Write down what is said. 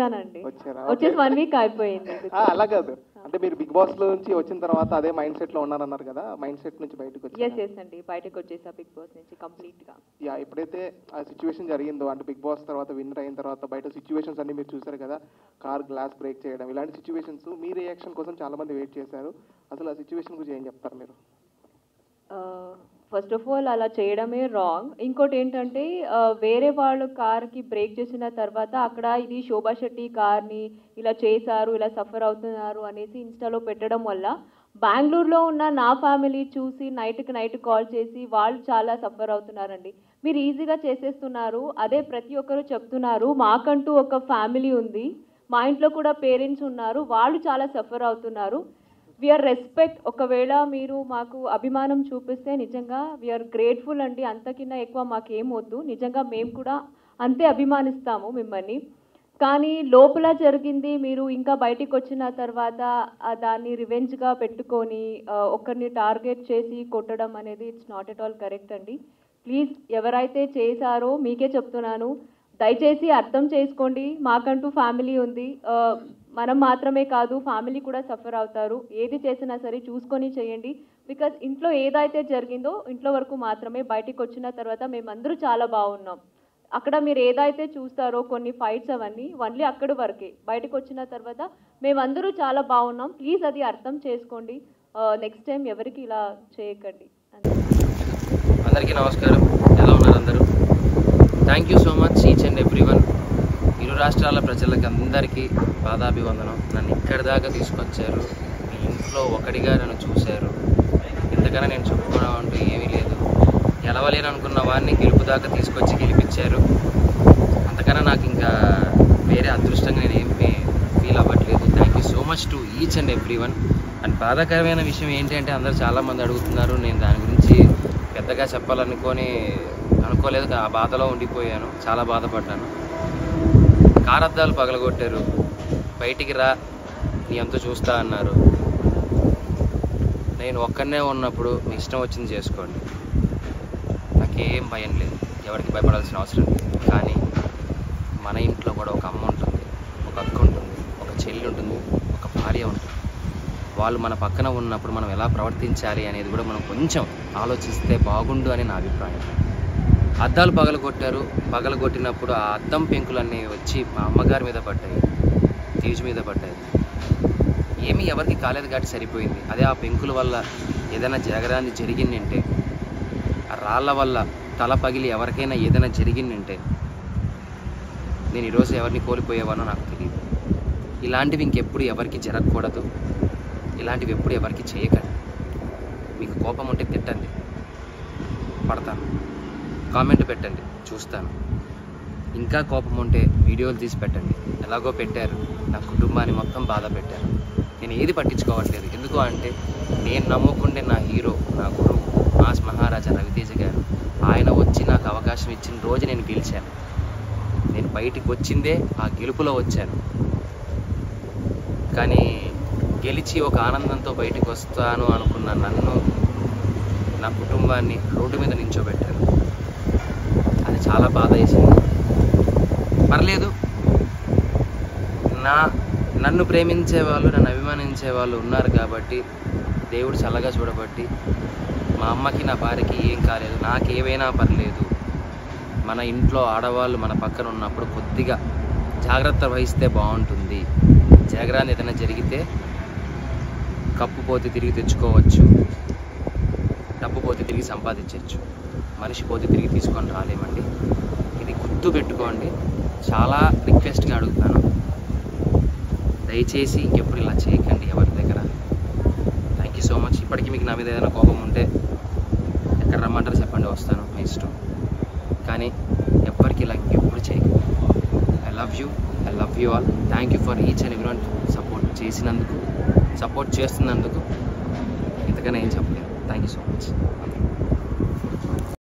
వచ్చానండి. వచ్చారా? వచ్చేసి 1 వీక్ అయిపోయింది. అలా కాదు, అంటే మీరు బిగ్ బాస్ లో నుంచి వచ్చిన తర్వాత అదే మైండ్ సెట్ లో ఉన్నారన్నారు కదా, మైండ్ సెట్ నుంచి బయటకు వచ్చారు. ఎస్ అండి, బయటకు వచ్చేసా బిగ్ బాస్ నుంచి కంప్లీట్ గా. యా, ఎప్పుడైతే ఆ సిచ్యువేషన్ జరిగిందో, అంటే బిగ్ బాస్ తర్వాత విన్నర్ అయిన తర్వాత బయట సిచ్యువేషన్స్ అన్ని మీరు చూసారు కదా, కార్ గ్లాస్ బ్రేక్ చేయడం, ఇలాంటి సిచ్యువేషన్స్ మీ రియాక్షన్ కోసం చాలా మంది వెయిట్ చేశారు. అసలు ఆ సిచ్యువేషన్ గురించి ఏం చెప్తారు మీరు? ఫస్ట్ ఆఫ్ ఆల్ అలా చేయడమే రాంగ్. ఇంకోటి ఏంటంటే వేరే వాళ్ళు కార్కి బ్రేక్ చేసిన తర్వాత అక్కడ ఇది శోభా శెట్టి కార్ని ఇలా చేశారు, ఇలా సఫర్ అవుతున్నారు అనేసి ఇన్స్టాలో పెట్టడం వల్ల బెంగళూరులో ఉన్న నా ఫ్యామిలీ చూసి నైట్కి నైట్ కాల్ చేసి వాళ్ళు చాలా సఫర్ అవుతున్నారండి. మీరు ఈజీగా చేసేస్తున్నారు, అదే ప్రతి ఒక్కరు చెప్తున్నారు. మాకంటూ ఒక ఫ్యామిలీ ఉంది, మా ఇంట్లో కూడా పేరెంట్స్ ఉన్నారు, వాళ్ళు చాలా సఫర్ అవుతున్నారు. We are respect. ఒకవేళ మీరు మాకు అభిమానం చూపిస్తే నిజంగా వీఆర్ గ్రేట్ఫుల్ అండి. అంతకిన్నా ఎక్కువ మాకేం వద్దు. నిజంగా మేము కూడా అంతే అభిమానిస్తాము మిమ్మల్ని. కానీ లోపల జరిగింది మీరు ఇంకా బయటికి వచ్చిన తర్వాత దాన్ని రివెంజ్గా పెట్టుకొని ఒకరిని టార్గెట్ చేసి కొట్టడం అనేది it's not at all correct అండి. ప్లీజ్ ఎవరైతే చేశారో మీకే చెప్తున్నాను, దయచేసి అర్థం చేసుకోండి. మాకంటూ ఫ్యామిలీ ఉంది, మనం మాత్రమే కాదు ఫ్యామిలీ కూడా సఫర్ అవుతారు. ఏది చేసినా సరే చూసుకొని చేయండి. బికాజ్ ఇంట్లో ఏదైతే జరిగిందో ఇంట్లో వరకు మాత్రమే, బయటికి వచ్చిన తర్వాత మేమందరూ చాలా బాగున్నాం. అక్కడ మీరు ఏదైతే చూస్తారో కొన్ని ఫైట్స్ అవన్నీ ఓన్లీ అక్కడి వరకే. బయటకు వచ్చిన తర్వాత మేమందరూ చాలా బాగున్నాం. ప్లీజ్ అది అర్థం చేసుకోండి. నెక్స్ట్ టైం ఎవరికి ఇలా చేయకండి. అందరికీ నమస్కారం, ఎలా ఉన్నారు అందరూ? Thank you so much each and everyone. ఇరు రాష్ట్రాల ప్రజలకి అందరికీ పాదాభివందనం. నన్ను ఇక్కడి దాకా తీసుకొచ్చారు, మీ ఇంట్లో ఒకటిగా నన్ను చూశారు. ఇంతకన్నా నేను చెప్పుకోవడం అంటూ ఏమీ లేదు. గెలవలేను అనుకున్న వాడిని గెలుపు దాకా తీసుకొచ్చి గెలిపించారు. అంతకన్నా నాకు ఇంకా వేరే అదృష్టంగా నేను ఏం ఫీల్ అవ్వట్లేదు. Thank you so much to each and everyone. And బాధాకరమైన విషయం ఏంటంటే అందరూ చాలామంది అడుగుతున్నారు, నేను దాని గురించి పెద్దగా అనుకోలేదు. ఆ బాధలో ఉండిపోయాను, చాలా బాధపడ్డాను. కార్ అద్దాలు పగలగొట్టారు, బయటికి రా నీ అంతా చూస్తా అన్నారు. నేను ఒక్కనే ఉన్నప్పుడు మీ ఇష్టం వచ్చింది చేసుకోండి, నాకేం భయం లేదు, ఎవరికి భయపడాల్సిన అవసరం లేదు. కానీ మన ఇంట్లో కూడా ఒక అమ్మ ఉంటుంది, ఒక అక్క ఉంటుంది, ఒక చెల్లి ఉంటుంది, ఒక భార్య ఉంటుంది. వాళ్ళు మన పక్కన ఉన్నప్పుడు మనం ఎలా ప్రవర్తించాలి అనేది కూడా మనం కొంచెం ఆలోచిస్తే బాగుండు అని నా అభిప్రాయం. అద్దాలు పగలగొట్టినప్పుడు ఆ అద్దం పెంకులన్నీ వచ్చి మా అమ్మగారి మీద పడ్డాయి, తేజ్ మీద పడ్డాయి. ఏమీ ఎవరికి కాలేదు కాబట్టి సరిపోయింది. అదే ఆ పెంకుల వల్ల ఏదైనా జరగరాంది జరిగిందంటే, ఆ రాళ్ళ వల్ల తల పగిలి ఎవరికైనా ఏదైనా జరిగిందంటే నేను ఈరోజు ఎవరిని కోల్పోయేవానో నాకు తెలియదు. ఇలాంటివి ఇంకెప్పుడు ఎవరికి జరగకూడదు, ఇలాంటివి ఎప్పుడు ఎవరికి చేయకండి. మీకు కోపం ఉంటే తిట్టండి, పడతాను. కామెంట్ పెట్టండి, చూస్తాను. ఇంకా కోపం ఉంటే వీడియోలు తీసి పెట్టండి. ఎలాగో పెట్టారు, నా కుటుంబాన్ని మొత్తం బాధ పెట్టారు. నేను ఏది పట్టించుకోవట్లేదు. ఎందుకు అంటే నేను నమ్ముకుంటే నా హీరో, నా గురువు మాస్ మహారాజా రవితేజ గారు, ఆయన వచ్చి నాకు అవకాశం ఇచ్చిన రోజు నేను గెలిచాను. నేను బయటికి వచ్చిందే ఆ గెలుపులో వచ్చాను. కానీ గెలిచి ఒక ఆనందంతో బయటకు వస్తాను అనుకున్న నన్ను, నా కుటుంబాన్ని రోడ్డు మీద నించోబెట్టారు. అది చాలా బాధ వేసింది. పర్లేదు, నన్ను ప్రేమించే వాళ్ళు, నన్ను అభిమానించే వాళ్ళు ఉన్నారు కాబట్టి దేవుడు చల్లగా చూడబట్టి మా అమ్మకి నా భార్యకి ఏం కాలేదు, నాకేమైనా పర్లేదు. మన ఇంట్లో ఆడవాళ్ళు మన పక్కన ఉన్నప్పుడు కొద్దిగా జాగ్రత్త వహిస్తే బాగుంటుంది. జరగరాని ఏదైనా జరిగితే కప్పు పోతే తిరిగి తెచ్చుకోవచ్చు, డబ్బు పోతే తిరిగి సంపాదించవచ్చు, మనిషి పోతే తిరిగి తీసుకొని రాలేమండి. ఇది గుర్తు పెట్టుకోండి. చాలా రిక్వెస్ట్గా అడుగుతాను, దయచేసి ఇంకెప్పుడు ఇలా చేయకండి ఎవరి దగ్గర. Thank you so much. ఇప్పటికీ మీకు నా మీద ఏదైనా కోపం ఉంటే ఎక్కడ రమ్మంటారు చెప్పండి, వస్తాను, మీ ఇష్టం. కానీ ఎవ్వరికి ఇలా ఇంకెప్పుడు చేయకండి. I love you all. Thank you for each and everyone support చేస్తున్నందుకు. ఇంతకన్నా ఏం చెప్పలేదు. Thank you so much.